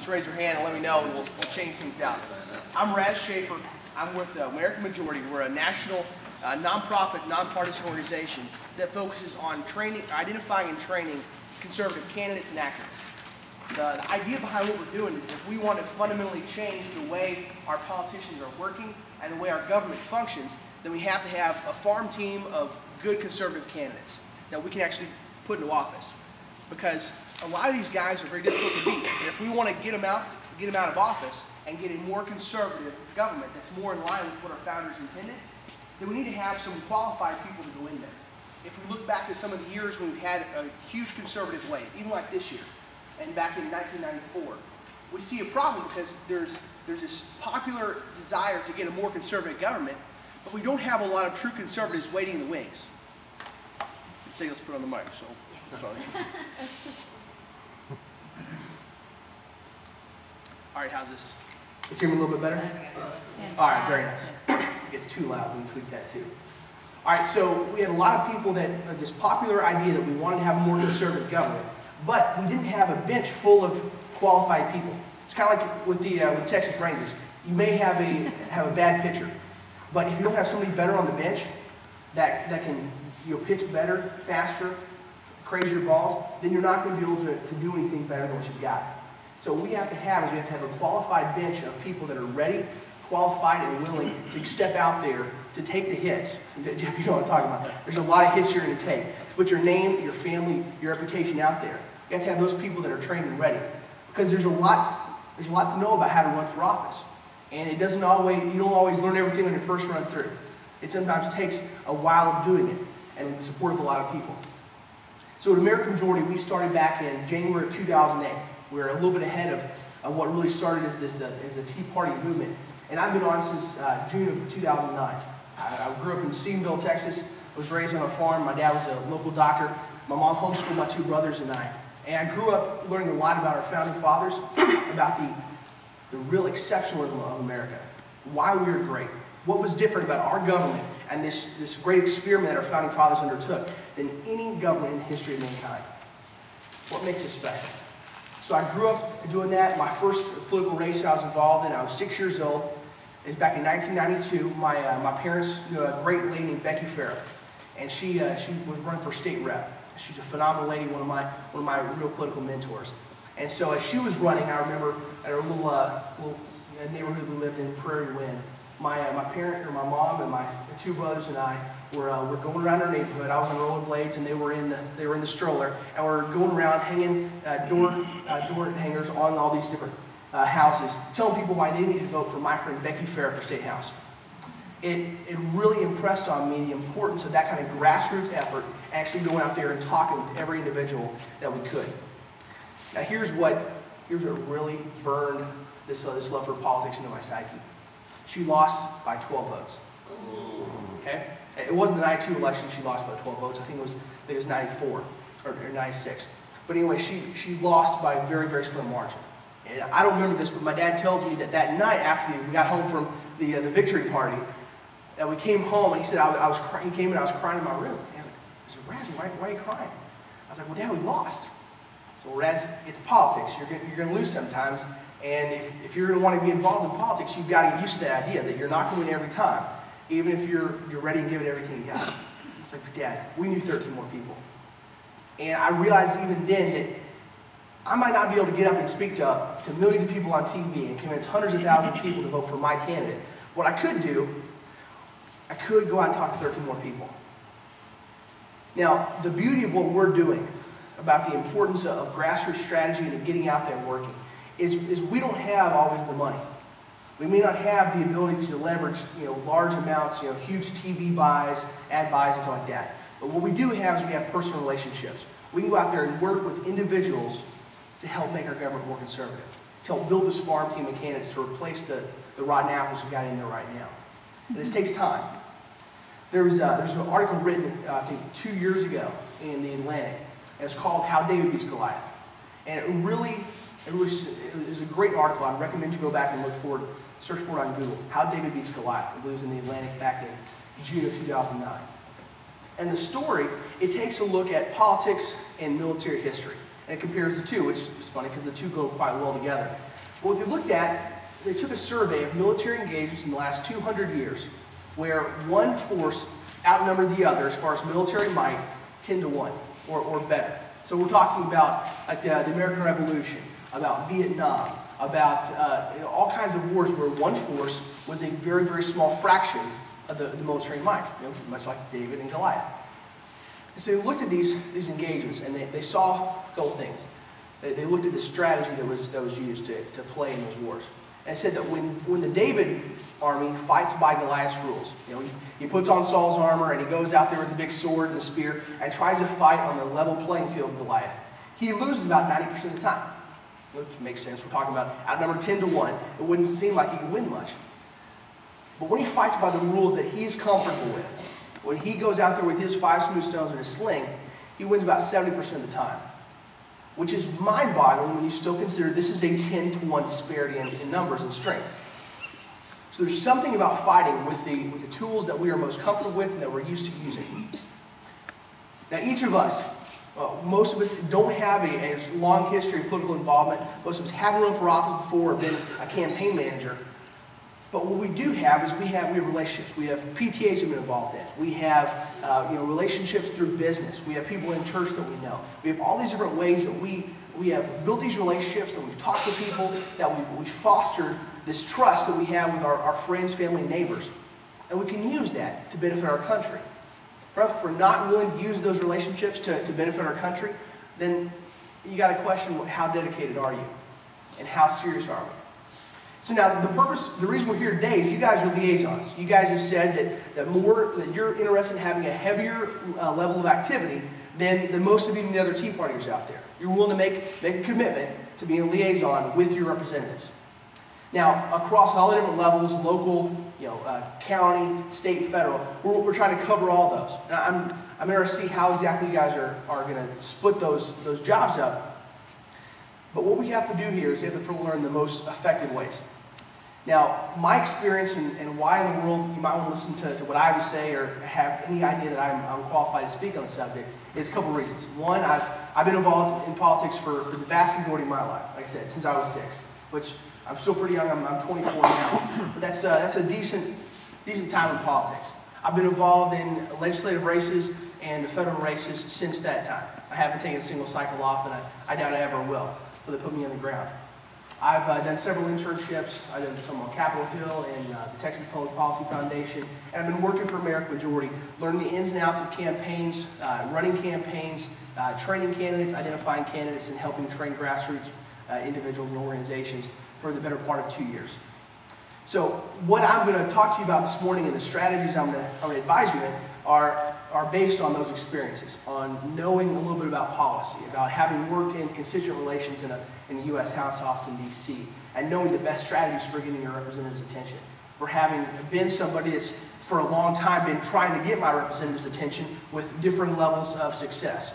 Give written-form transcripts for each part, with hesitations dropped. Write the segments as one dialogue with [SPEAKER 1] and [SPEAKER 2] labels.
[SPEAKER 1] just raise your hand and let me know, and we'll change things out. I'm Shafer. I'm with American Majority. We're a national nonprofit, nonpartisan organization that focuses on training, identifying and training conservative candidates and activists. The idea behind what we're doing is if we want to fundamentally change the way our politicians are working and the way our government functions, then we have to have a farm team of good conservative candidates that we can actually put into office. Because a lot of these guys are very difficult to beat. And if we want to get them out of office and get a more conservative government that's more in line with what our founders intended, then we need to have some qualified people to go in there. If we look back to some of the years when we had a huge conservative wave, even like this year, and back in 1994, we see a problem because there's this popular desire to get a more conservative government, but we don't have a lot of true conservatives waiting in the wings. Let's say let's put it on the mic, so sorry. All right, how's this? Let's hear me a little bit better? All right, very nice. If it gets too loud, we can tweak that too. All right, so we had a lot of people that this popular idea that we wanted to have a more conservative government, but we didn't have a bench full of qualified people. It's kind of like with the Texas Rangers. You may have a bad pitcher, but if you don't have somebody better on the bench that can pitch better, faster, crazier balls, then you're not going to be able to do anything better than what you've got. So what we have to have a qualified bench of people that are ready, qualified, and willing to step out there to take the hits. Jeff, you know what I'm talking about. There's a lot of hits you're going to take. To put your name, your family, your reputation out there. You have to have those people that are trained and ready. Because there's a lot to know about how to run for office. And you don't always learn everything on your first run through. It sometimes takes a while of doing it, and with the support of a lot of people. So at American Majority, we started back in January of 2008. We're a little bit ahead of what really started as the Tea Party movement. And I've been on since June of 2009. I grew up in Stephenville, Texas. I was raised on a farm. My dad was a local doctor. My mom homeschooled my two brothers and I. And I grew up learning a lot about our founding fathers, about the real exceptionalism of America, why we were great, what was different about our government and this great experiment that our founding fathers undertook than any government in the history of mankind. What makes us special? So I grew up doing that. My first political race I was involved in, I was 6 years old. It was back in 1992. My parents knew a great lady named Becky Farrell, and she was running for state rep. She's a phenomenal lady, one of my real political mentors. And so as she was running, I remember at a little neighborhood we lived in, Prairie Wind. My mom and my two brothers and I were going around our neighborhood. I was on rollerblades and they were in the stroller, and we're going around hanging door hangers on all these different houses, telling people why they needed to vote for my friend Becky Farrell for State House. It really impressed on me the importance of that kind of grassroots effort, actually going out there and talking with every individual that we could. Now here's what really burned this love for politics into my psyche. She lost by 12 votes. Okay? It wasn't the 92 election she lost by 12 votes. I think it was 94 or 96. But anyway, she lost by a very, very slim margin. And I don't remember this, but my dad tells me that night after we got home from the victory party, that we came home and he said he came in, I was crying in my room. And I said, Raz, why are you crying? I was like, well, Dad, we lost. So Raz, it's politics. You're going to lose sometimes. And if you're going to want to be involved in politics, you've got to get used to the idea that you're not going to win every time, even if you're ready to give it everything you got. It's like, Dad, we knew 13 more people. And I realized even then that I might not be able to get up and speak to millions of people on TV and convince hundreds of thousands of people to vote for my candidate. What I could do, I could go out and talk to 13 more people. Now, the beauty of what we're doing about the importance of grassroots strategy and of getting out there and working is we don't have always the money. We may not have the ability to leverage large amounts, huge TV buys, ad buys, and stuff like that. But what we do have is we have personal relationships. We can go out there and work with individuals to help make our government more conservative, to help build this farm team of candidates to replace the rotten apples we've got in there right now. And this takes time. There's an article written, I think, 2 years ago in the Atlantic, and it's called How David Beats Goliath. And it was a great article. I recommend you go back and search for it on Google. How David Beats Goliath. It was in the Atlantic back in June of 2009. And the story, it takes a look at politics and military history. And it compares the two, which is funny because the two go quite well together. Well, what they looked at, they took a survey of military engagements in the last 200 years, where one force outnumbered the other as far as military might, 10 to 1 or better. So we're talking about like the American Revolution, about Vietnam, about all kinds of wars where one force was a very, very small fraction of the military might, much like David and Goliath. And so they looked at these engagements, and they saw a couple things. They looked at the strategy that was used to play in those wars. And it said that when the David army fights by Goliath's rules, he puts on Saul's armor and he goes out there with the big sword and the spear and tries to fight on the level playing field of Goliath, he loses about 90% of the time. Which makes sense. We're talking about outnumbered 10 to 1. It wouldn't seem like he could win much. But when he fights by the rules that he's comfortable with, when he goes out there with his 5 smooth stones and his sling, he wins about 70% of the time. Which is mind-boggling when you still consider this is a 10 to 1 disparity in numbers and strength. So there's something about fighting with the tools that we are most comfortable with and that we're used to using. Now each of us, most of us don't have a long history of political involvement. Most of us haven't run for office before or been a campaign manager. But what we do have is we have relationships. We have PTAs we've been involved in. We have relationships through business. We have people in church that we know. We have all these different ways that we have built these relationships, that we've talked to people, that we've fostered this trust that we have with our friends, family, and neighbors. And we can use that to benefit our country. If we're not willing to use those relationships to benefit our country, then you got to question how dedicated are you and how serious are we? So now the reason we're here today is you guys are liaisons. You guys have said that you're interested in having a heavier level of activity than most of even the other Tea Partiers out there. You're willing to make a commitment to being a liaison with your representatives. Now, across all the different levels, local, county, state, federal, we're trying to cover all those. Now, I'm interested to see how exactly you guys are going to split those jobs up. But what we have to do here is we have to learn the most effective ways. Now, my experience and why in the world you might want to listen to what I would say or have any idea that I'm qualified to speak on the subject is a couple of reasons. One, I've been involved in politics for the vast majority of my life, like I said, since I was 6, which I'm still pretty young. I'm 24 now, but that's a decent time in politics. I've been involved in legislative races and federal races since that time. I haven't taken a single cycle off, and I doubt I ever will, until they put me on the ground. I've done several internships. I've done some on Capitol Hill and the Texas Public Policy Foundation, and I've been working for American Majority, learning the ins and outs of campaigns, running campaigns, training candidates, identifying candidates, and helping train grassroots individuals and organizations for the better part of 2 years. So what I'm going to talk to you about this morning and the strategies I'm going to advise you in are based on those experiences, on knowing a little bit about policy, about having worked in constituent relations in the U.S. House office in D.C., and knowing the best strategies for getting your representative's attention, for having been somebody that's for a long time been trying to get my representative's attention with different levels of success.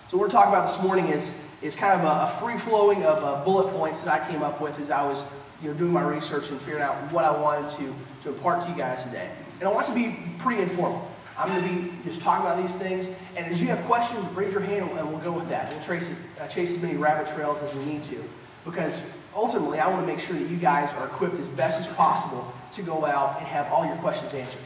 [SPEAKER 1] So what we're talking about this morning is kind of a free-flowing of bullet points that I came up with as I was doing my research and figuring out what I wanted to impart to you guys today. And I want it to be pretty informal. I'm going to be just talking about these things, and as you have questions, raise your hand and we'll go with that. We'll chase as many rabbit trails as we need to, because ultimately I want to make sure that you guys are equipped as best as possible to go out and have all your questions answered.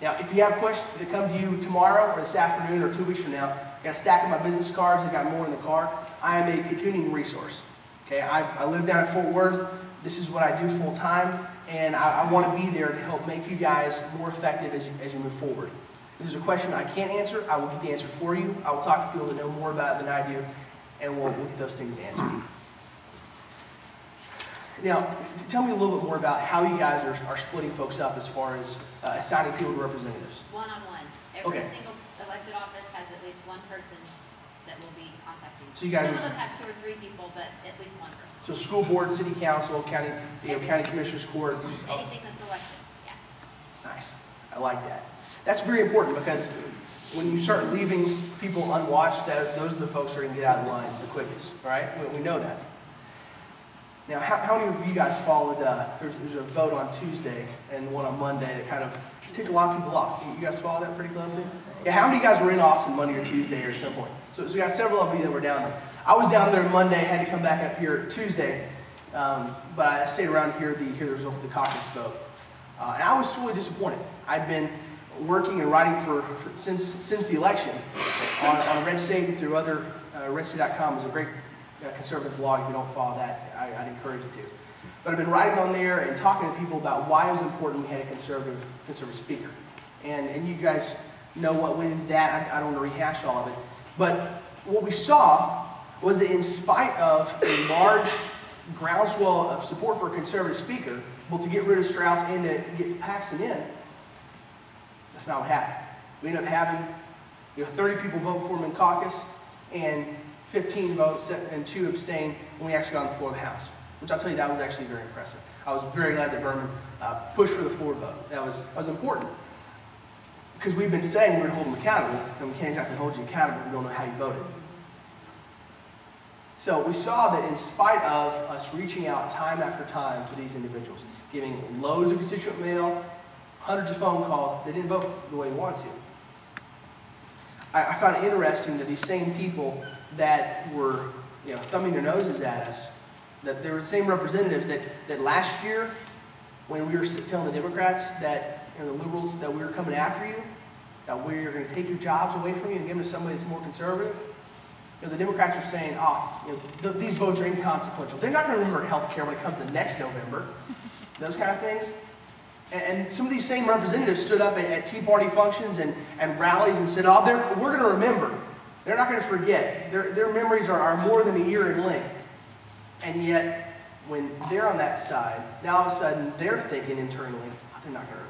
[SPEAKER 1] Now, if you have questions that come to you tomorrow or this afternoon or 2 weeks from now, I got a stack of my business cards, I got more in the car. I am a continuing resource. Okay, I live down in Fort Worth. This is what I do full time, and I want to be there to help make you guys more effective as you move forward. If there's a question I can't answer, I will get the answer for you. I will talk to people that know more about it than I do, and we'll get those things answered. Now, tell me a little bit more about how you guys are splitting folks up as far as assigning people to representatives.
[SPEAKER 2] One-on-one. Every single elected office has at least one person that will be contacting you.
[SPEAKER 1] So you guys
[SPEAKER 2] Some of them have 2 or 3 people, but at least one person.
[SPEAKER 1] So school board, city council, county, county commissioners court.
[SPEAKER 2] Anything that's elected, yeah.
[SPEAKER 1] Nice. I like that. That's very important, because when you start leaving people unwatched, those are the folks that are going to get out of line the quickest, right? We know that. Now, how many of you guys followed, there's a vote on Tuesday and one on Monday that kind of ticked a lot of people off. You guys follow that pretty closely? Yeah, how many of you guys were in Austin Monday or Tuesday or at some point? So we got several of you that were down there. I was down there Monday, had to come back up here Tuesday, but I stayed around to hear the result of the caucus vote. And I was really disappointed. I'd been working and writing since the election on Red State and through other, redstate.com is a great conservative blog. If you don't follow that, I'd encourage you to. But I've been writing on there and talking to people about why it was important we had a conservative speaker. And you guys know what went into that. I don't want to rehash all of it. But what we saw was that in spite of a large groundswell of support for a conservative speaker, both to get rid of Strauss and to get Paxton in, that's not what happened. We ended up having 30 people vote for him in caucus, and 15 votes and 2 abstained when we actually got on the floor of the House, which I'll tell you, that was actually very impressive. I was very glad that Berman pushed for the floor vote. That was important, because we've been saying we're going to hold him accountable, and we can't exactly hold you accountable if we don't know how you voted. So we saw that in spite of us reaching out time after time to these individuals, giving loads of constituent mail, hundreds of phone calls, they didn't vote the way we wanted to. I found it interesting that these same people that were thumbing their noses at us, that they were the same representatives that last year, when we were telling the Democrats that the liberals that we were coming after you, that we were going to take your jobs away from you and give them to somebody that's more conservative, the Democrats are saying, these votes are inconsequential. They're not going to remember health care when it comes to next November. Those kind of things. And some of these same representatives stood up at Tea Party functions and rallies and said, we're going to remember. They're not going to forget. Their memories are more than a year in length. And yet, when they're on that side, now all of a sudden they're thinking internally, they're not going to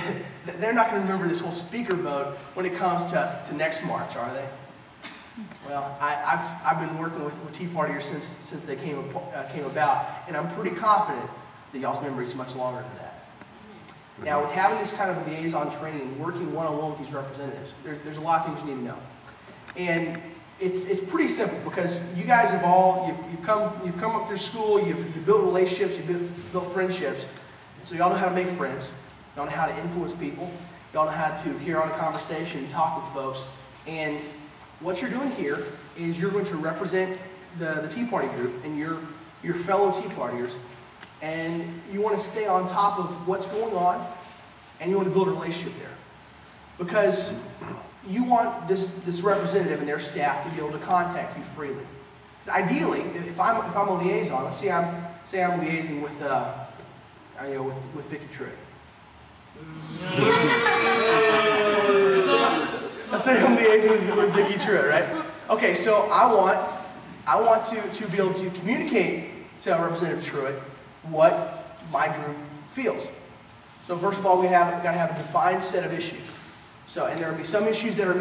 [SPEAKER 1] remember. They're not going to remember this whole speaker vote when it comes to next March, are they? Well, I've been working with Tea Partiers since they came about, and I'm pretty confident that y'all's memory is much longer than that. Now, with having this kind of liaison training, working one-on-one with these representatives, there's a lot of things you need to know. And it's pretty simple, because you guys have you've come up through school, you've built relationships, you've built friendships, so y'all know how to make friends, y'all know how to influence people, y'all know how to carry on a conversation and talk with folks. And what you're doing here is you're going to represent the Tea Party group and your fellow Tea Partiers, and you want to stay on top of what's going on, and you want to build a relationship there. Because you want this representative and their staff to be able to contact you freely. Because ideally, if I'm a liaison, let's say I'm liaising with Vicki Truitt. Let's say I'm liaising with Vicki Truitt, right? Okay, so I want to be able to communicate to Representative Truitt what my group feels. So first of all, we got to have a defined set of issues. So, and there will be some issues that are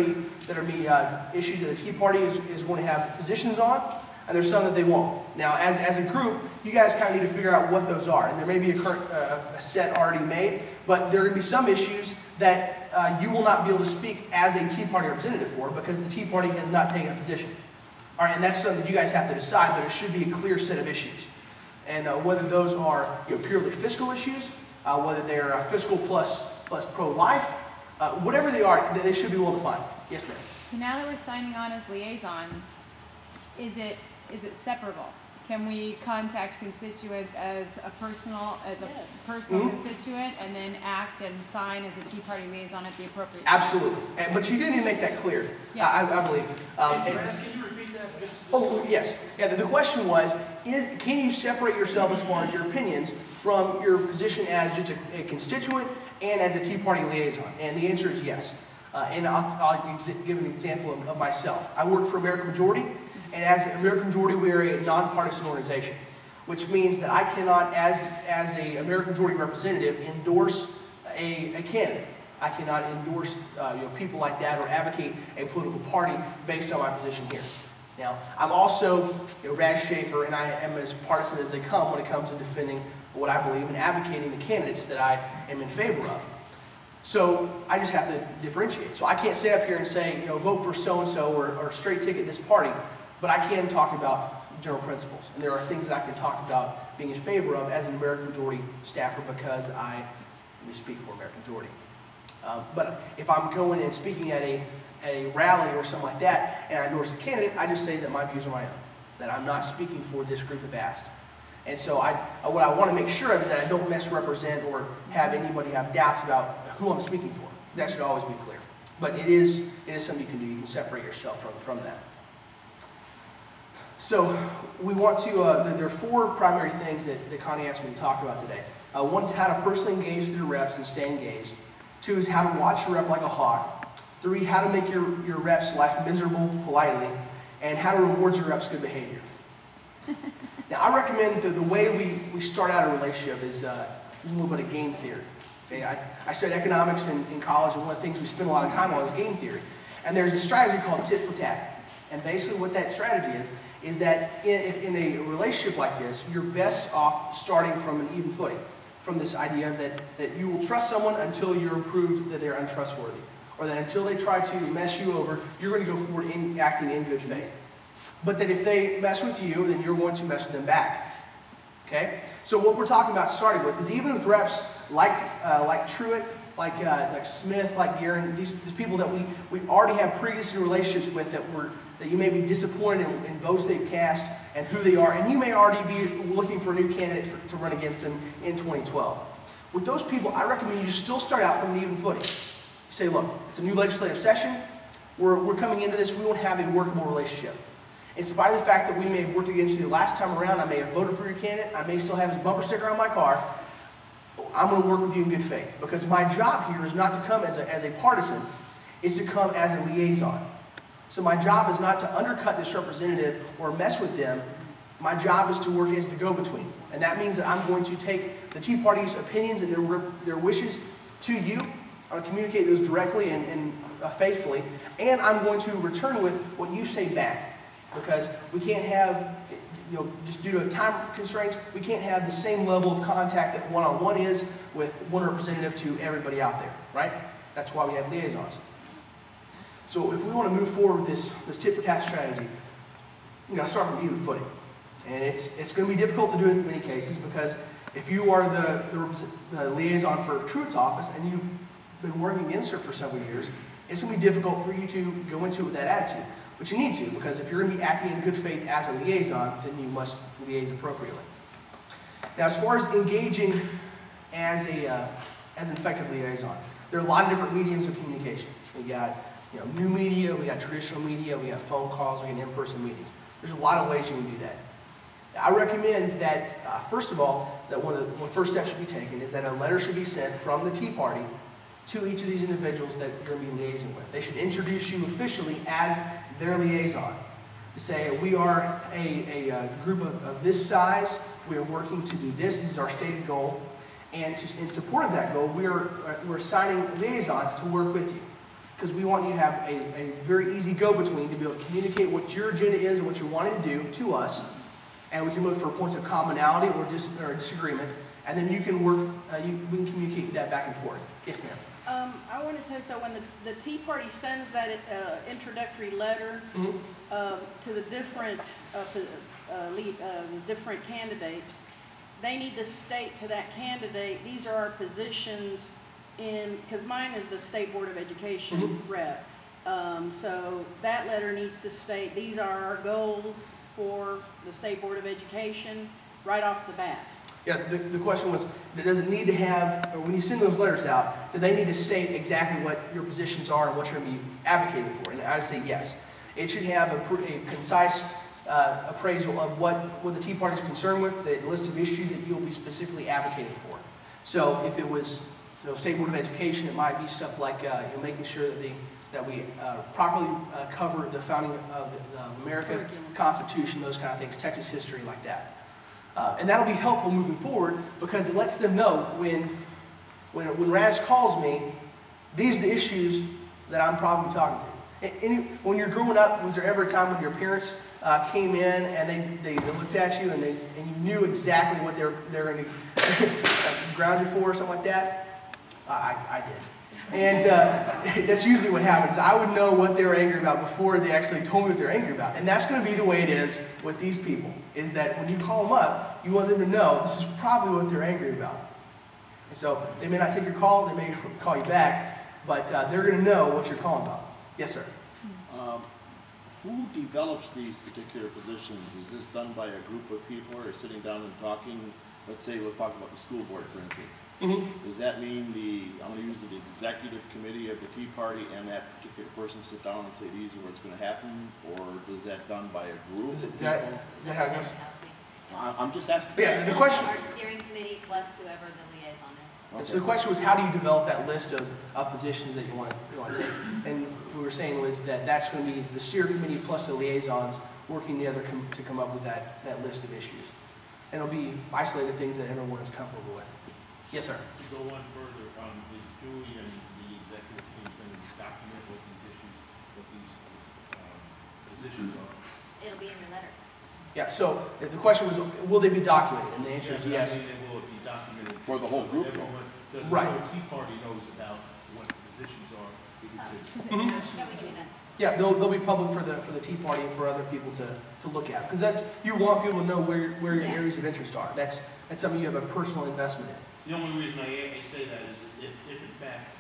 [SPEAKER 1] issues that the Tea Party is going to have positions on, and there's some that they won't. Now, as a group, you guys kind of need to figure out what those are, and there may be a set already made, but there are going to be some issues that you will not be able to speak as a Tea Party representative for, because the Tea Party has not taken a position. All right, and that's something that you guys have to decide, but it should be a clear set of issues. And whether those are purely fiscal issues, whether they're fiscal plus pro-life, whatever they are, they should be well defined. Yes, ma'am.
[SPEAKER 3] Now that we're signing on as liaisons, is it separable? Can we contact constituents as a personal constituent, and then act and sign as a Tea Party liaison at the appropriate time?
[SPEAKER 1] Absolutely. But you didn't even make that clear. Yes. I believe.
[SPEAKER 4] Can you repeat that?
[SPEAKER 1] Oh, yes. Yeah. The question was: can you separate yourself as far as your opinions from your position as just a constituent and as a Tea Party liaison? And the answer is yes. And I'll give an example of myself. I work for American Majority, and as American Majority, we are a nonpartisan organization, which means that I cannot, as an American Majority representative, endorse a candidate. I cannot endorse people like that or advocate a political party based on my position here. Now, I'm also Shafer, and I am as partisan as they come when it comes to defending what I believe and advocating the candidates that I am in favor of. So I just have to differentiate. So I can't sit up here and say, vote for so-and-so or straight ticket this party, but I can talk about general principles. And there are things that I can talk about being in favor of as an American Majority staffer because I speak for American Majority. But if I'm going and speaking at a rally or something like that, and I endorse a candidate, I just say that my views are my own, that I'm not speaking for this group if asked. And so what I want to make sure of is that I don't misrepresent or have anybody have doubts about who I'm speaking for. That should always be clear. But it is something you can do. You can separate yourself from that. So we want to, there are 4 primary things that Connie asked me to talk about today. One is how to personally engage with your reps and stay engaged. 2 is how to watch your rep like a hawk. 3, how to make your reps' life miserable politely. And how to reward your reps' good behavior. Now, I recommend that the way we start out a relationship is a little bit of game theory. Okay? I studied economics in college, and one of the things we spend a lot of time on is game theory. And there's a strategy called tit for tat. And basically what that strategy is that if in a relationship like this, you're best off starting from an even footing, from this idea that you will trust someone until you're proved that they're untrustworthy, or that until they try to mess you over, you're going to go forward acting in good faith. But that if they mess with you, then you're going to mess with them back. Okay? So what we're talking about starting with is even with reps like Truitt, like Smith, like Guerin, these people that we already have previous relationships with that you may be disappointed in votes they've cast and who they are, and you may already be looking for a new candidate to run against them in 2012. With those people, I recommend you still start out from an even footing. You say, look, it's a new legislative session. We're coming into this. We won't have a workable relationship. In spite of the fact that we may have worked against you the last time around, I may have voted for your candidate, I may still have his bumper sticker on my car, I'm going to work with you in good faith. Because my job here is not to come as a partisan, it's to come as a liaison. So my job is not to undercut this representative or mess with them. My job is to work as the go-between. And that means that I'm going to take the Tea Party's opinions and their wishes to you. I'm going to communicate those directly and faithfully. And I'm going to return with what you say back. Because we can't have, just due to time constraints, we can't have the same level of contact that one-on-one is with one representative to everybody out there, right? That's why we have liaisons. So if we want to move forward with this tit-for-tat strategy, we got to start from even footing. And it's going to be difficult to do in many cases because if you are the liaison for Truitt's office and you've been working against her for several years, it's going to be difficult for you to go into it with that attitude. But you need to, because if you're going to be acting in good faith as a liaison, then you must liaise appropriately. Now, as far as engaging as an effective liaison, there are a lot of different mediums of communication. We got new media, we got traditional media, we got phone calls, we got in-person meetings. There's a lot of ways you can do that. I recommend that, first of all, that one of the first steps should be taken is that a letter should be sent from the Tea Party to each of these individuals that you're going to be liaising with. They should introduce you officially as their liaison. To say, we are a group of this size, we are working to do this is our stated goal, and in support of that goal, we're assigning liaisons to work with you. Because we want you to have a very easy go-between to be able to communicate what your agenda is and what you're wanting to do to us, and we can look for points of commonality or disagreement, and then you can work, we can communicate that back and forth. Yes, ma'am.
[SPEAKER 5] I wanted to say, so when the Tea Party sends that introductory letter to the different candidates, they need to state to that candidate, these are our positions because mine is the State Board of Education rep. So that letter needs to state, these are our goals for the State Board of Education right off the bat.
[SPEAKER 1] Yeah, the question was, does it need to have, or when you send those letters out, do they need to state exactly what your positions are and what you're going to be advocating for? And I would say yes. It should have a concise appraisal of what the Tea Party is concerned with, the list of issues that you'll be specifically advocating for. So if it was State Board of Education, it might be stuff like making sure that we properly cover the founding of America, Constitution, those kind of things, Texas history, like that. And that'll be helpful moving forward because it lets them know when Raz calls me, these are the issues that I'm probably talking to. When you're growing up, was there ever a time when your parents came in and they looked at you and you knew exactly what they're going to ground you for or something like that? I did. And that's usually what happens. I would know what they were angry about before they actually told me what they're angry about. And that's going to be the way it is with these people, is that when you call them up, you want them to know this is probably what they're angry about. And so they may not take your call, they may call you back, but they're going to know what you're calling about. Yes, sir?
[SPEAKER 6] who develops these particular positions? Is this done by a group of people or sitting down and talking? Let's say we'll talk about the school board, for instance. Does that mean I'm going to use the executive committee of the Tea Party and that particular person sit down and say these are what's going to happen? Or is that done by a group of people?
[SPEAKER 1] Is that how it goes?
[SPEAKER 6] I'm just asking.
[SPEAKER 1] Yeah, the question.
[SPEAKER 2] Our steering committee plus whoever the liaison is.
[SPEAKER 6] Okay.
[SPEAKER 1] So the question was, how do you develop that list of positions that you want to take? And we were saying was that's going to be the steering committee plus the liaisons working together to come up with that list of issues. And it'll be isolated things that everyone is comfortable with. Yes, sir.
[SPEAKER 4] To go one further, is Julie and the executive team going to document what these positions are?
[SPEAKER 2] It'll be in your letter.
[SPEAKER 1] Yeah, so if the question was, will they be documented? And the answer is yes.
[SPEAKER 4] I mean, will it be documented
[SPEAKER 6] For the whole group,
[SPEAKER 4] everyone, the
[SPEAKER 1] Right.
[SPEAKER 4] whole Tea Party knows about what the positions are.
[SPEAKER 2] Yeah, we can do that.
[SPEAKER 1] Yeah, they'll be public for the Tea Party and for other people to look at, because you want people to know where your areas of interest are. That's something you have a personal investment in.
[SPEAKER 4] The only reason I say that is that if in fact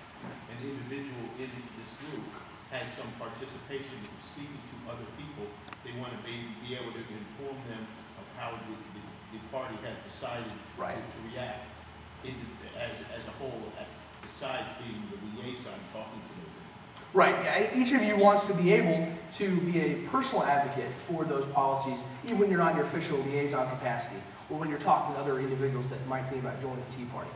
[SPEAKER 4] an individual in this group has some participation in speaking to other people, they want to be able to inform them of how the party has decided
[SPEAKER 1] Right.
[SPEAKER 4] to react as a whole, besides being the liaison talking to those individuals.
[SPEAKER 1] Right. Yeah, each of you wants to be able to be a personal advocate for those policies, even when you're not in your official liaison capacity, or when you're talking to other individuals that might think about joining the Tea Party.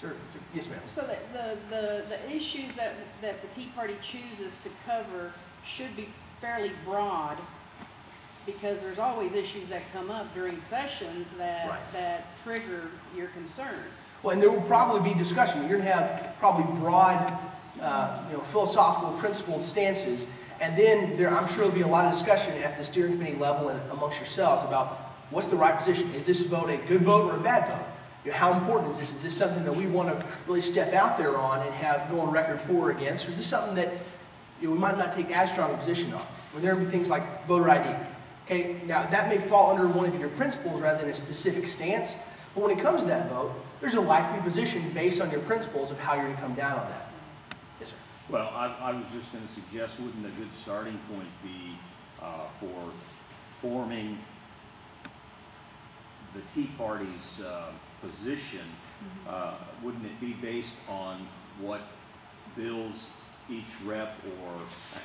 [SPEAKER 1] Sir, yes, ma'am.
[SPEAKER 5] So that the issues that the Tea Party chooses to cover should be fairly broad, because there's always issues that come up during sessions that trigger your concern.
[SPEAKER 1] Well, and there will probably be discussion. You're going to have probably broad, philosophical, principled stances, and then I'm sure there'll be a lot of discussion at the steering committee level and amongst yourselves about what's the right position. Is this vote a good vote or a bad vote? How important is this? Is this something that we want to really step out there on and go on record for or against? Or is this something that we might not take as strong a position on? When there will be things like voter ID. Okay, now that may fall under one of your principles rather than a specific stance, but when it comes to that vote, there's a likely position based on your principles of how you're going to come down on that. Yes, sir.
[SPEAKER 7] Well, I was just going to suggest, wouldn't a good starting point be for forming the Tea Party's position? Wouldn't it be based on what bills each rep,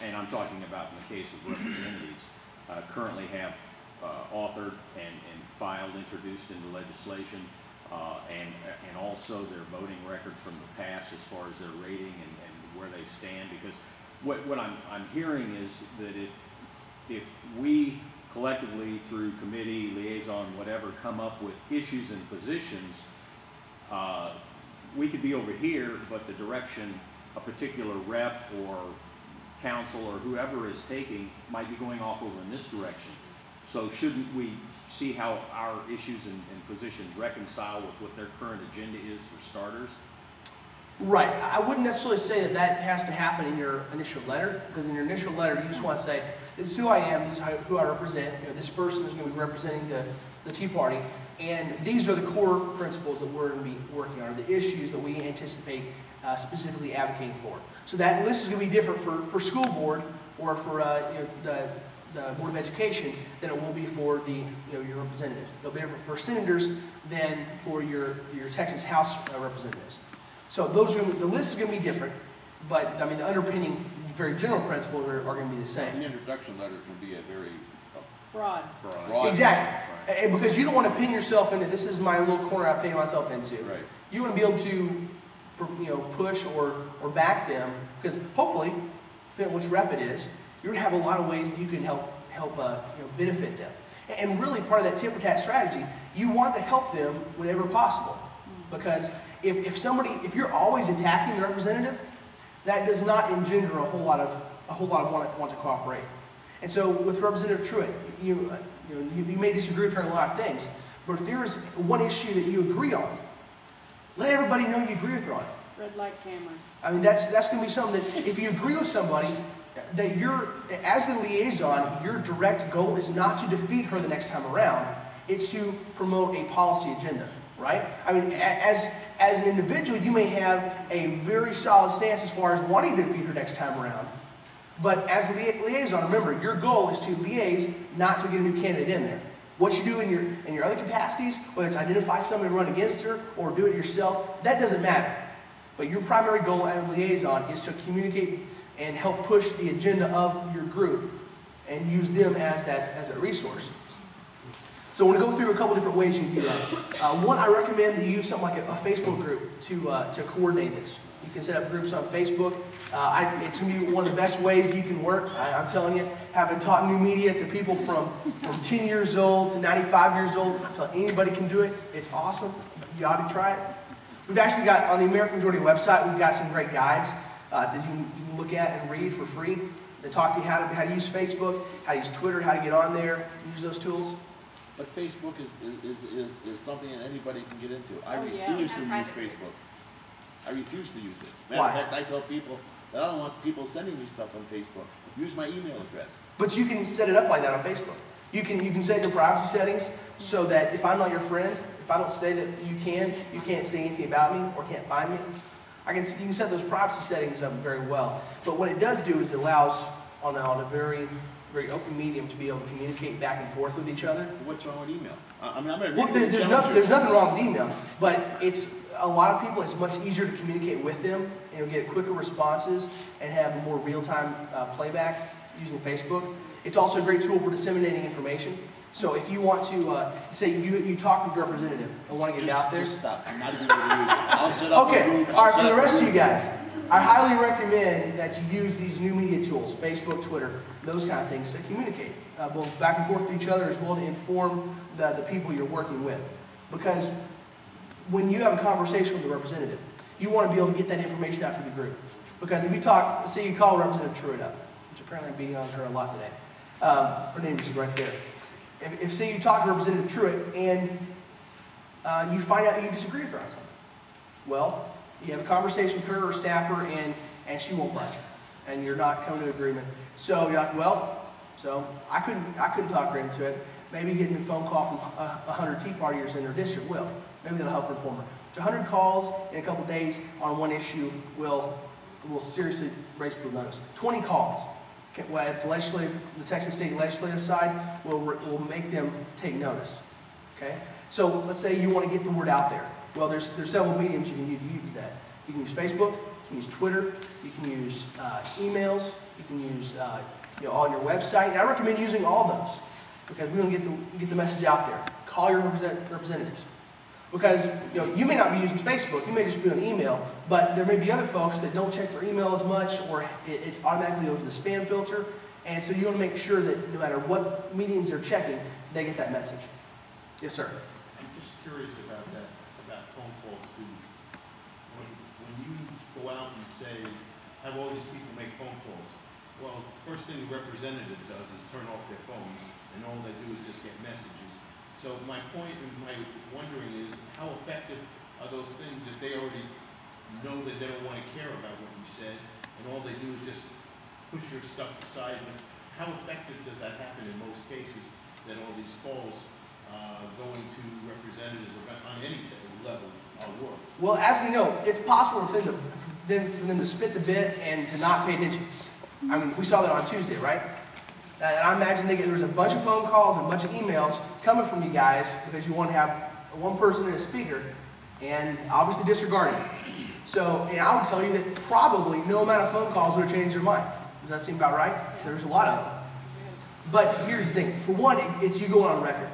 [SPEAKER 7] and I'm talking about in the case of representatives, currently have authored and filed, introduced into legislation, and also their voting record from the past as far as their rating and where they stand? Because what I'm hearing is that if we collectively through committee, liaison, whatever, come up with issues and positions, we could be over here, but the direction a particular rep or council or whoever is taking might be going off over in this direction. So shouldn't we see how our issues and positions reconcile with what their current agenda is for starters?
[SPEAKER 1] Right. I wouldn't necessarily say that has to happen in your initial letter, because in your initial letter you just want to say, this is who I am, this is who I represent, this person is going to be representing the Tea Party, and these are the core principles that we're going to be working on, or the issues that we anticipate specifically advocating for. So that list is going to be different for school board or for the Board of Education than it will be for your representatives. It'll be different for senators than for your Texas House representatives. So the list is going to be different, but I mean the underpinning very general principles are going to be the same.
[SPEAKER 6] The introduction letter can be a very
[SPEAKER 5] Broad.
[SPEAKER 1] Exactly. And because you don't want to pin yourself into, this is my little corner I pay myself into.
[SPEAKER 6] Right.
[SPEAKER 1] You want to be able to push or back them, because hopefully, depending on which rep it is, you're going to have a lot of ways that you can help benefit them. And really part of that tit for tat strategy, you want to help them whenever possible. Because if you're always attacking the representative, that does not engender a whole lot of want to cooperate. And so with Representative Truitt, you may disagree with her on a lot of things, but if there is one issue that you agree on, let everybody know you agree with her on it.
[SPEAKER 5] Red light camera.
[SPEAKER 1] I mean, that's going to be something that if you agree with somebody, that as the liaison, your direct goal is not to defeat her the next time around. It's to promote a policy agenda, right? I mean, as an individual, you may have a very solid stance as far as wanting to defeat her next time around. But as a liaison, remember, your goal is to liaise, not to get a new candidate in there. What you do in your other capacities, whether it's identify someone and run against her or do it yourself, that doesn't matter. But your primary goal as a liaison is to communicate and help push the agenda of your group and use them as a resource. So I want to go through a couple different ways you can do that. One, I recommend that you use something like a Facebook group to coordinate this. You can set up groups on Facebook. It's going to be one of the best ways you can work. I'm telling you, having taught new media to people from 10 years old to 95 years old, I'm telling you, anybody can do it. It's awesome. You ought to try it. We've actually got, on the American Majority website, we've got some great guides that you can look at and read for free. They talk to you how to use Facebook, how to use Twitter, how to get on there, use those tools.
[SPEAKER 6] But Facebook is something that anybody can get into. I
[SPEAKER 5] Oh, yeah.
[SPEAKER 6] refuse to
[SPEAKER 2] Yeah,
[SPEAKER 6] use
[SPEAKER 2] private
[SPEAKER 6] Facebook. I refuse to use it.
[SPEAKER 1] Why?
[SPEAKER 6] Matter of fact, I tell people that I don't want people sending me stuff on Facebook. Use my email address.
[SPEAKER 1] But you can set it up like that on Facebook. You can set your privacy settings so that if I'm not your friend, if I don't say that you can't say anything about me or can't find me. You can set those privacy settings up very well. But what it does do is it allows on a very open medium to be able to communicate back and forth with each other.
[SPEAKER 6] What's wrong with email? I mean, I'm gonna
[SPEAKER 1] Well, there's nothing wrong with email, but it's a lot of people. It's much easier to communicate with them, and you'll get quicker responses and have more real-time playback using Facebook. It's also a great tool for disseminating information. So if you want to say you talk with your representative and want to get it out there.
[SPEAKER 6] Just stop. I'm not even going to use it. I'll set up
[SPEAKER 1] Okay.
[SPEAKER 6] a group.
[SPEAKER 1] All right. For the rest of you guys, I highly recommend that you use these new media tools, Facebook, Twitter, those kind of things, to communicate both back and forth with each other as well to inform the people you're working with. Because when you have a conversation with a representative, you want to be able to get that information out to the group. Because if you talk, say you call Representative Truitt up, which apparently I'm beating on her a lot today. Her name is right there. If say you talk to Representative Truitt and you find out that you disagree with her on something, well, you have a conversation with her or staffer and she won't budge, and you're not coming to agreement. So you're like, well, so I couldn't talk her into it. Maybe getting a phone call from 100 Tea Partiers in her district will. Maybe that'll help her inform her. 100 calls in a couple days on one issue will seriously raise people notice. 20 calls at the Texas State legislative side will make them take notice. Okay? So let's say you want to get the word out there. Well, there's several mediums you can use to use that. You can use Facebook, you can use Twitter, you can use emails, you can use on your website. And I recommend using all those because we want to get the message out there. Call your representatives. Because you may not be using Facebook, you may just be on email, but there may be other folks that don't check their email as much, or it automatically goes to the spam filter, and so you want to make sure that no matter what mediums they're checking, they get that message. Yes, sir.
[SPEAKER 4] I'm just curious about that, about phone calls too. When you go out and say, have all these people make phone calls, well, first thing the representative does is turn off their phones, and all they do is just get messages. So my point and my wondering is, how effective are those things if they already know that they don't want to care about what you said, and all they do is just push your stuff aside? How effective does that happen in most cases, that all these calls going to representatives on any level are work?
[SPEAKER 1] Well, as we know, it's possible for them to spit the bit and to not pay attention. I mean, we saw that on Tuesday, right? And I imagine there was a bunch of phone calls and a bunch of emails coming from you guys because you want to have one person and a speaker, and obviously disregarding it. So, and I would tell you that probably no amount of phone calls would have changed their mind. Does that seem about right? There's a lot of them. But here's the thing. For one, it's you going on record.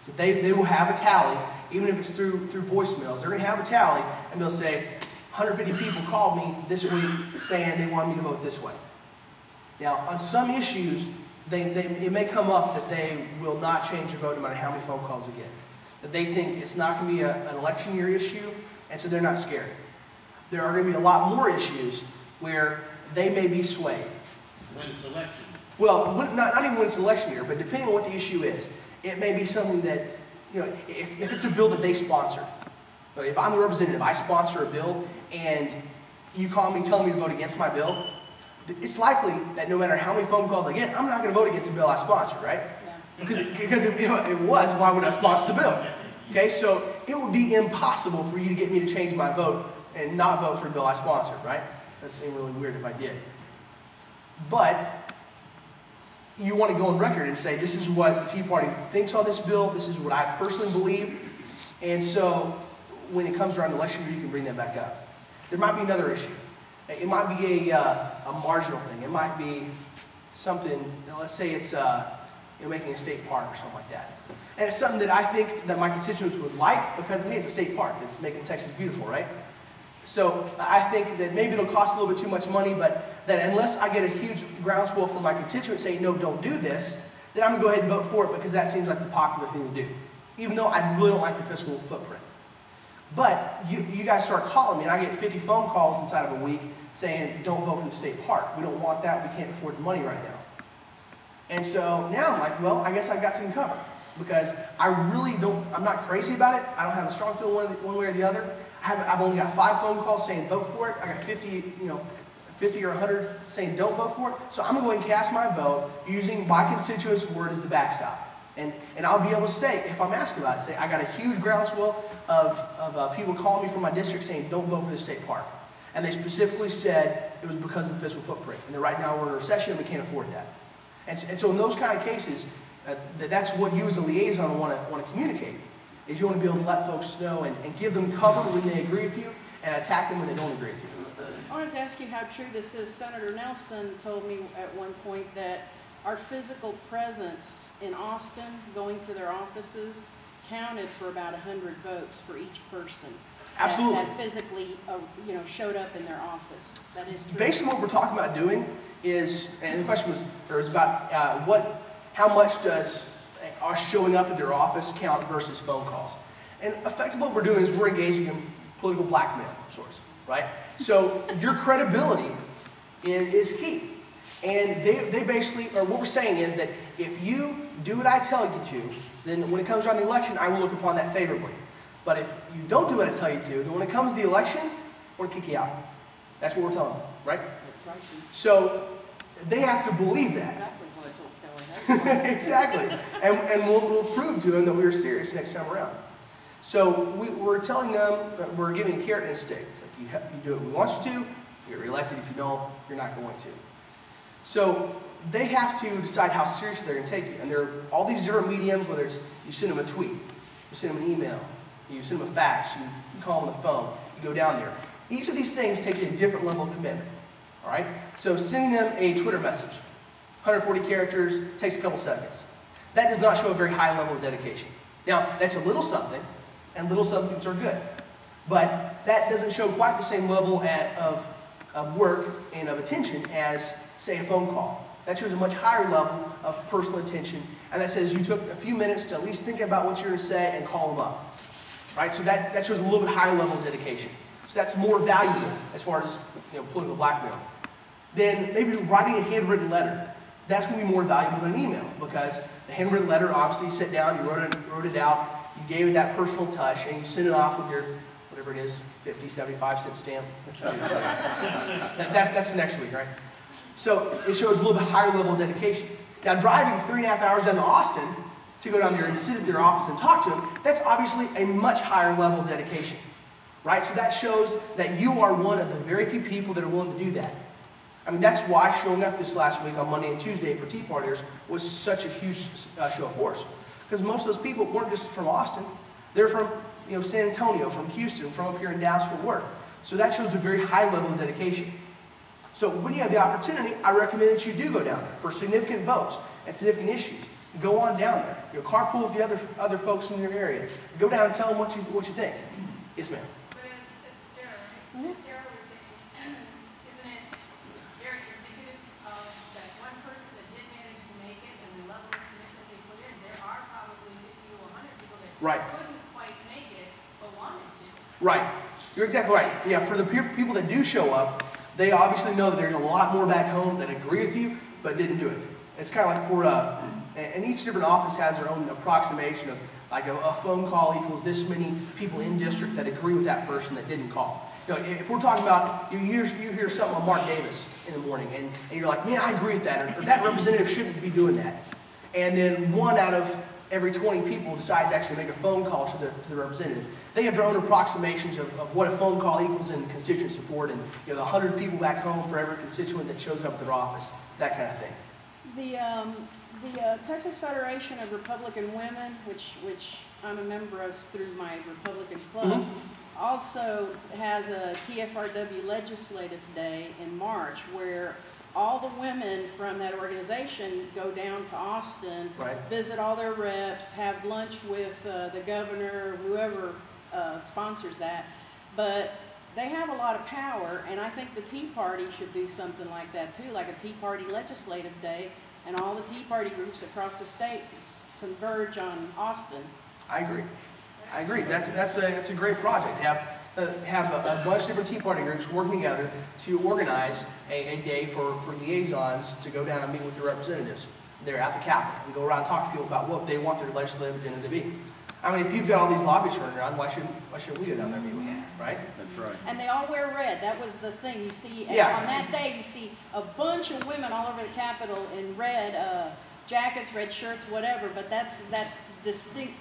[SPEAKER 1] So they will have a tally, even if it's through voicemails. They're going to have a tally, and they'll say, 150 people called me this week saying they wanted me to vote this way. Now, on some issues, it may come up that they will not change their vote no matter how many phone calls they get. That they think it's not going to be an election year issue, and so they're not scared. There are going to be a lot more issues where they may be swayed.
[SPEAKER 4] When it's election.
[SPEAKER 1] Well, not even when it's election year, but depending on what the issue is, it may be something that, if it's a bill that they sponsor. If I'm the representative, I sponsor a bill, and you call me telling me to vote against my bill, it's likely that no matter how many phone calls I get, I'm not going to vote against the bill I sponsor, right? Yeah. Because if it was, why would I sponsor the bill? Okay, so it would be impossible for you to get me to change my vote and not vote for a bill I sponsored, right? That seemed really weird if I did. but you want to go on record and say, this is what the Tea Party thinks on this bill, this is what I personally believe, and so when it comes around the election year, you can bring that back up. There might be another issue. It might be a marginal thing. It might be something, let's say it's making a state park or something like that. And it's something that I think that my constituents would like because, hey, it's a state park. It's making Texas beautiful, right? So I think that maybe it'll cost a little bit too much money, but that unless I get a huge groundswell from my constituents saying, no, don't do this, then I'm going to go ahead and vote for it because that seems like the popular thing to do, even though I really don't like the fiscal footprint. But you guys start calling me, and I get 50 phone calls inside of a week saying, don't vote for the state park. We don't want that. We can't afford the money right now. And so now I'm like, well, I guess I've got some cover because I really don't, I'm not crazy about it. I don't have a strong feeling one way or the other. I've only got 5 phone calls saying vote for it. I got 50 or 100 saying don't vote for it. So I'm going to go ahead and cast my vote using my constituents' word as the backstop. And I'll be able to say, if I'm asked about it, say I got a huge groundswell of people calling me from my district saying don't vote for the state park. And they specifically said it was because of the fiscal footprint. And that right now we're in a recession and we can't afford that. And so in those kind of cases, that's what you as a liaison want to communicate, is you want to be able to let folks know and give them cover when they agree with you and attack them when they don't agree with you.
[SPEAKER 5] I wanted to ask you how true this is. Senator Nelson told me at one point that our physical presence in Austin, going to their offices, counted for about 100 votes for each person.
[SPEAKER 1] Absolutely.
[SPEAKER 5] That physically, showed up in their office. That is true.
[SPEAKER 1] Based on what we're talking about doing is, and the question was about how much does our showing up at their office count versus phone calls? And effectively what we're doing is we're engaging in political blackmail of sorts, right? So your credibility is key. And they basically, or what we're saying is that if you do what I tell you to, then when it comes around the election, I will look upon that favorably. But if you don't do what I tell you to, then when it comes to the election, we're going to kick you out. That's what we're telling them, right? So they have to believe that. Exactly. And we'll prove to them that we were serious next time around. So we're telling them that we're giving a carrot and a stick. It's like you do what we want you to, you get reelected. If you don't, you're not going to. So they have to decide how seriously they're going to take you. And there are all these different mediums, whether it's you send them a tweet, you send them an email, you send them a fax, you call them on the phone, you go down there. Each of these things takes a different level of commitment. All right? So sending them a Twitter message, 140 characters, takes a couple seconds. That does not show a very high level of dedication. Now, that's a little something, and little somethings are good. But that doesn't show quite the same level of work and of attention as, say, a phone call. That shows a much higher level of personal attention, and that says you took a few minutes to at least think about what you're going to say and call them up. Right? So that shows a little bit higher level of dedication. So that's more valuable as far as political blackmail. Then maybe writing a handwritten letter. That's going to be more valuable than an email, because the handwritten letter, obviously, you sit down, you wrote it out, you gave it that personal touch, and you send it off with your, whatever it is, 50, 75-cent stamp. That's next week, right? So it shows a little bit higher level of dedication. Now, driving 3.5 hours down to Austin to go down there and sit at their office and talk to them, that's obviously a much higher level of dedication, right? So that shows that you are one of the very few people that are willing to do that. I mean, that's why showing up this last week on Monday and Tuesday for Tea Partiers was such a huge show of force. Because most of those people weren't just from Austin. They're from San Antonio, from Houston, from up here in Dallas-Fort Worth. So that shows a very high level of dedication. So when you have the opportunity, I recommend that you do go down there for significant votes and significant issues. Go on down there. Carpool with the other folks in your area. Go down and tell them what you think. Yes, ma'am.
[SPEAKER 8] But it's Sarah, right? Mm-hmm. Sarah was saying, isn't it very indicative of that one person that did manage to make it and the level of commitment they put in? There are probably 50 to 100 people that couldn't quite make it but wanted to.
[SPEAKER 1] Right. You're exactly right. Yeah, for the people that do show up, they obviously know that there's a lot more back home that agree with you but didn't do it. It's kind of like for, and each different office has their own approximation of like a phone call equals this many people in district that agree with that person that didn't call. If we're talking about, you hear something on Mark Davis in the morning and you're like, man, I agree with that, or that representative shouldn't be doing that. And then 1 out of every 20 people decides to actually make a phone call to the representative. They have their own approximations of what a phone call equals in constituent support, and the 100 people back home for every constituent that shows up at their office, that kind of thing.
[SPEAKER 5] The Texas Federation of Republican Women, which I'm a member of through my Republican Club, also has a TFRW Legislative Day in March where all the women from that organization go down to Austin, visit all their reps, have lunch with the governor, whoever sponsors that. But they have a lot of power, and I think the Tea Party should do something like that too, like a Tea Party Legislative Day, and all the Tea Party groups across the state converge on Austin.
[SPEAKER 1] I agree. That's a great project. Have a bunch of different Tea Party groups working together to organize a day for liaisons to go down and meet with their representatives there at the Capitol and go around and talk to people about what they want their legislative agenda to be. I mean, if you've got all these lobbyists running around, why shouldn't we go down there and meet with them, right?
[SPEAKER 7] That's right.
[SPEAKER 5] And they all wear red. That was the thing. You see, on that day, you see a bunch of women all over the Capitol in red jackets, red shirts, whatever, but that's that distinct.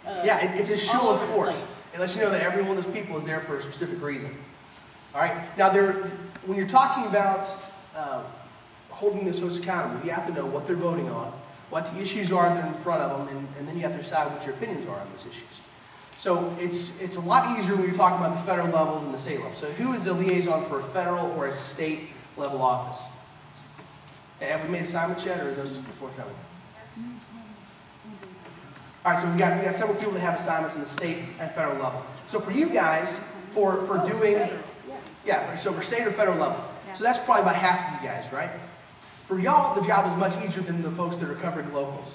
[SPEAKER 1] It's a show of force. It lets you know that every one of those people is there for a specific reason. All right. Now, when you're talking about holding those folks accountable, you have to know what they're voting on, what the issues are that are in front of them, and then you have to decide what your opinions are on those issues. So it's a lot easier when you're talking about the federal levels and the state level. So who is a liaison for a federal or a state level office? Have we made assignments yet, or are those forthcoming? All right, so we got several people that have assignments in the state and federal level. So for you guys, for doing, so for state or federal level, so that's probably about half of you guys, right? For y'all, the job is much easier than the folks that are covering locals.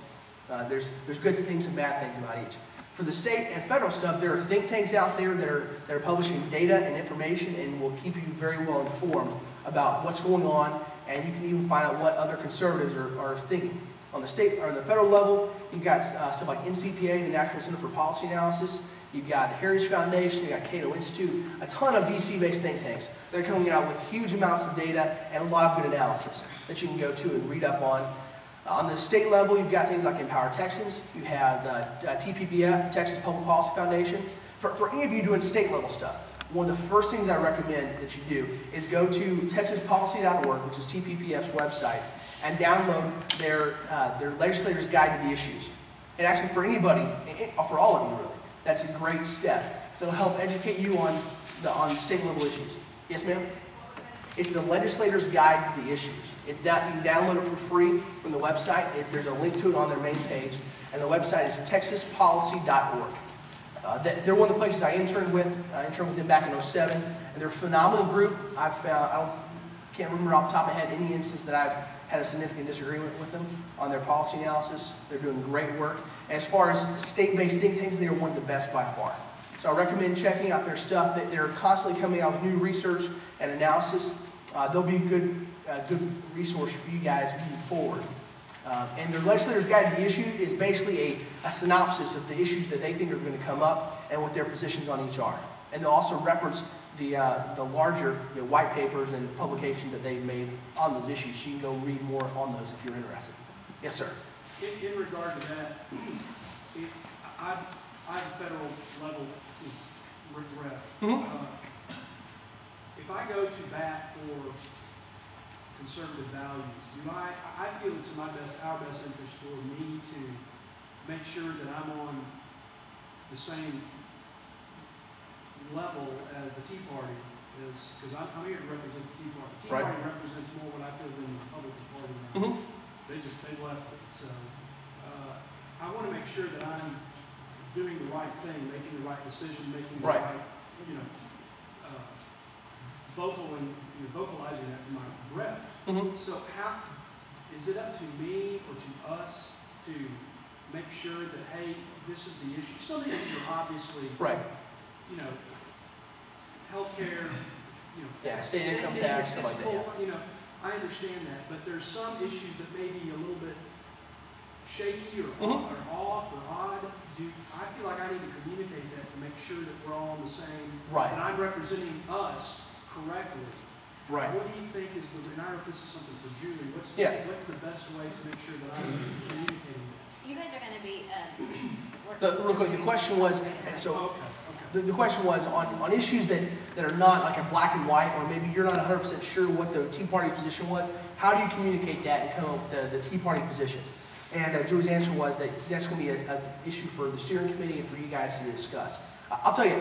[SPEAKER 1] There's good things and bad things about each. For the state and federal stuff, there are think tanks out there that are publishing data and information and will keep you very well informed about what's going on, and you can even find out what other conservatives are thinking. On the state or the federal level, you've got stuff like NCPA, the National Center for Policy Analysis. You've got the Heritage Foundation, you've got Cato Institute, a ton of DC-based think tanks that are coming out with huge amounts of data and a lot of good analysis that you can go to and read up on. On the state level, you've got things like Empower Texans. You have TPPF, Texas Public Policy Foundation. For any of you doing state level stuff, one of the first things I recommend that you do is go to texaspolicy.org, which is TPPF's website, and download their legislator's guide to the issues. And actually, for anybody, for all of you really, that's a great step. So it'll help educate you on state level issues. Yes, ma'am? It's the legislator's guide to the issues. You can download it for free from the website. There's a link to it on their main page, and the website is texaspolicy.org. They're one of the places I interned with. I interned with them back in 2007, and they're a phenomenal group. I've found, can't remember off the top of my head any instance that I've had a significant disagreement with them on their policy analysis. They're doing great work. And as far as state-based think tanks, they are one of the best by far. So I recommend checking out their stuff. They're constantly coming out with new research and analysis. They'll be a good resource for you guys moving forward. And their legislator's guide to the issue is basically a synopsis of the issues that they think are going to come up and what their positions on each are. And they'll also reference the larger white papers and publications that they've made on those issues, so you can go read more on those if you're interested. Yes, sir.
[SPEAKER 9] In regard to that, I'm a federal level rep. If I go to bat for conservative values, I feel it's in our best interest for me to make sure that I'm on the same level as the Tea Party is, because I'm here to represent the Tea Party. The Tea Party represents more what I feel than the Republican Party. They left it. So I want to make sure that I'm doing the right thing, making the right decision, making the right, vocalizing that to my rep. So how is it up to me or to us to make sure that, hey, this is the issue? Some of these issues are obviously healthcare,
[SPEAKER 1] state income tax, stuff like that.
[SPEAKER 9] I understand that, but there's some issues that may be a little bit shaky or off or odd. I feel like I need to communicate that to make sure that we're all on the same, and I'm representing us correctly. What do you think is and I don't know if this is something for Julie, what's the best way to make sure that I'm communicating that?
[SPEAKER 2] You guys are gonna be,
[SPEAKER 1] Real quick, the question was, so, the question was on issues that are not like a black and white, or maybe you're not 100% sure what the Tea Party position was, how do you communicate that and come up with the Tea Party position? And Joey's answer was that that's going to be an issue for the steering committee and for you guys to discuss. I'll tell you,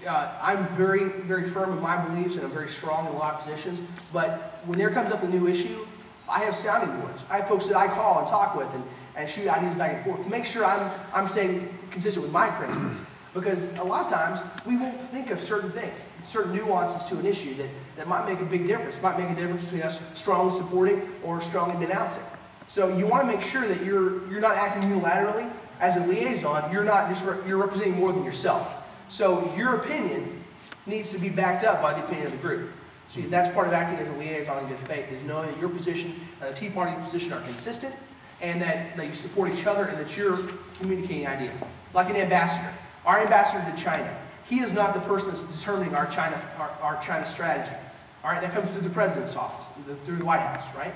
[SPEAKER 1] I'm very, very firm in my beliefs and I'm very strong in a lot of positions, but when there comes up a new issue, I have sounding boards. I have folks that I call and talk with and shoot ideas back and forth to make sure I'm staying consistent with my principles. Because a lot of times, we won't think of certain things, certain nuances to an issue that might make a big difference. It might make a difference between us strongly supporting or strongly denouncing. So you want to make sure that you're not acting unilaterally. As a liaison, you're representing more than yourself. So your opinion needs to be backed up by the opinion of the group. So that's part of acting as a liaison in good faith, is knowing that your position and the Tea Party position are consistent, and that you support each other, and that you're communicating idea. Like an ambassador. Our ambassador to China, he is not the person that's determining our China strategy. All right, that comes through the president's office, through the White House, right?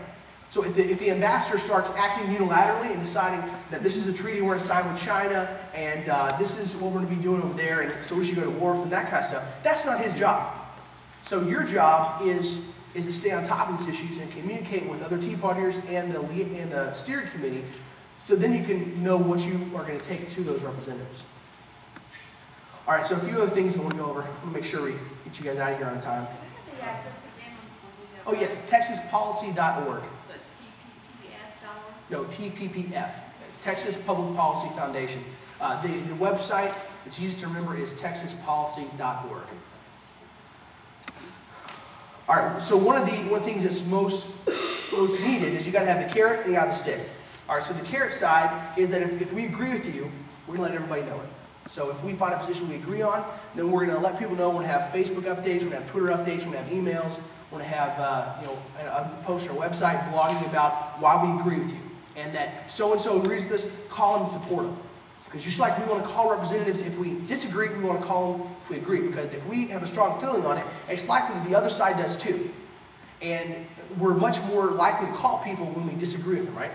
[SPEAKER 1] So if the ambassador starts acting unilaterally and deciding that this is a treaty we're going to sign with China, and this is what we're going to be doing over there, and so we should go to war with that kind of stuff, that's not his job. So your job is to stay on top of these issues and communicate with other Tea Partiers and the steering committee, so then you can know what you are going to take to those representatives. All right, so a few other things I want to go over. I'm going to make sure we get you guys out of here on time.
[SPEAKER 8] The address again on the
[SPEAKER 1] Oh yes, texaspolicy.org.
[SPEAKER 8] So it's TPPS.org?
[SPEAKER 1] No, TPPF, Texas Public Policy Foundation. The website, it's easy to remember, is texaspolicy.org. All right, so one of the things that's most needed is you got to have the carrot and you got the stick. All right, so the carrot side is that if we agree with you, we're going to let everybody know it. So if we find a position we agree on, then we're going to let people know. We're going to have Facebook updates, we're going to have Twitter updates, we're going to have emails, we're going to have a post on our website blogging about why we agree with you, and that so-and-so agrees with us, call them and support them. Because just like we want to call representatives if we disagree, we want to call them if we agree. Because if we have a strong feeling on it, it's likely that the other side does too. And we're much more likely to call people when we disagree with them, right?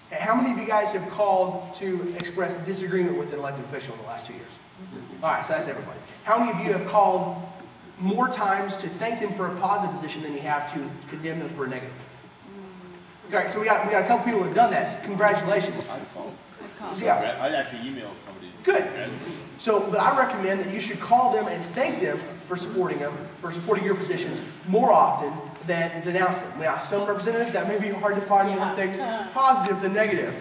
[SPEAKER 1] And how many of you guys have called to express disagreement with an elected official in the last 2 years? All right, so that's everybody. How many of you have called more times to thank them for a positive position than you have to condemn them for a negative? All right, so we got a couple people that have done that. Congratulations. Yeah.
[SPEAKER 6] I actually emailed somebody.
[SPEAKER 1] Good. So, but I recommend that you should call them and thank them for supporting your positions more often than denounce them. Now, some representatives, that may be hard to find more things positive than negative.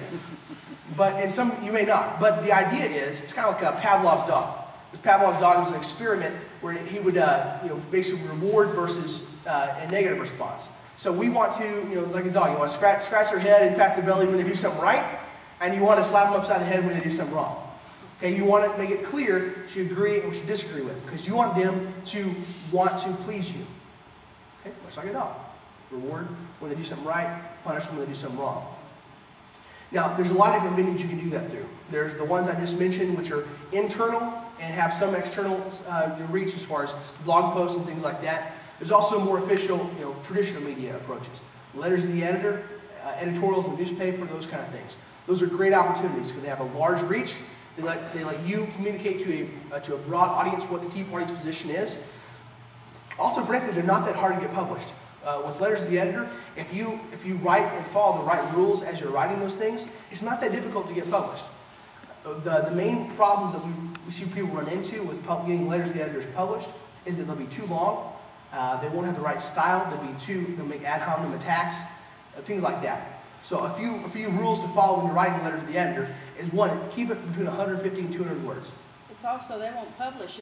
[SPEAKER 1] And some, you may not. But the idea is, it's kind of like Pavlov's dog. Pavlov's dog was an experiment where he would basically reward versus a negative response. So we want to, like a dog, you want to scratch their head and pat their belly when they do something right, and you want to slap them upside the head when they do something wrong. Okay, you want to make it clear what you agree and what you disagree with, because you want them to want to please you. Okay, much like a dog. Reward when they do something right, punish them when they do something wrong. Now, there's a lot of different venues you can do that through. There's the ones I just mentioned, which are internal and have some external reach as far as blog posts and things like that. There's also more official, traditional media approaches. Letters to the editor, editorials in the newspaper, those kind of things. Those are great opportunities because they have a large reach. They let you communicate to a broad audience what the Tea Party's position is. Also, frankly, they're not that hard to get published. With letters to the editor, if you write and follow the right rules as you're writing those things, it's not that difficult to get published. The main problems that we see people run into with getting letters to the editors published is that they'll be too long. They won't have the right style. They'll make ad hominem attacks, things like that. So a few rules to follow when you're writing a letter to the editor is, one, keep it between 150 and 200 words.
[SPEAKER 5] It's also, they won't publish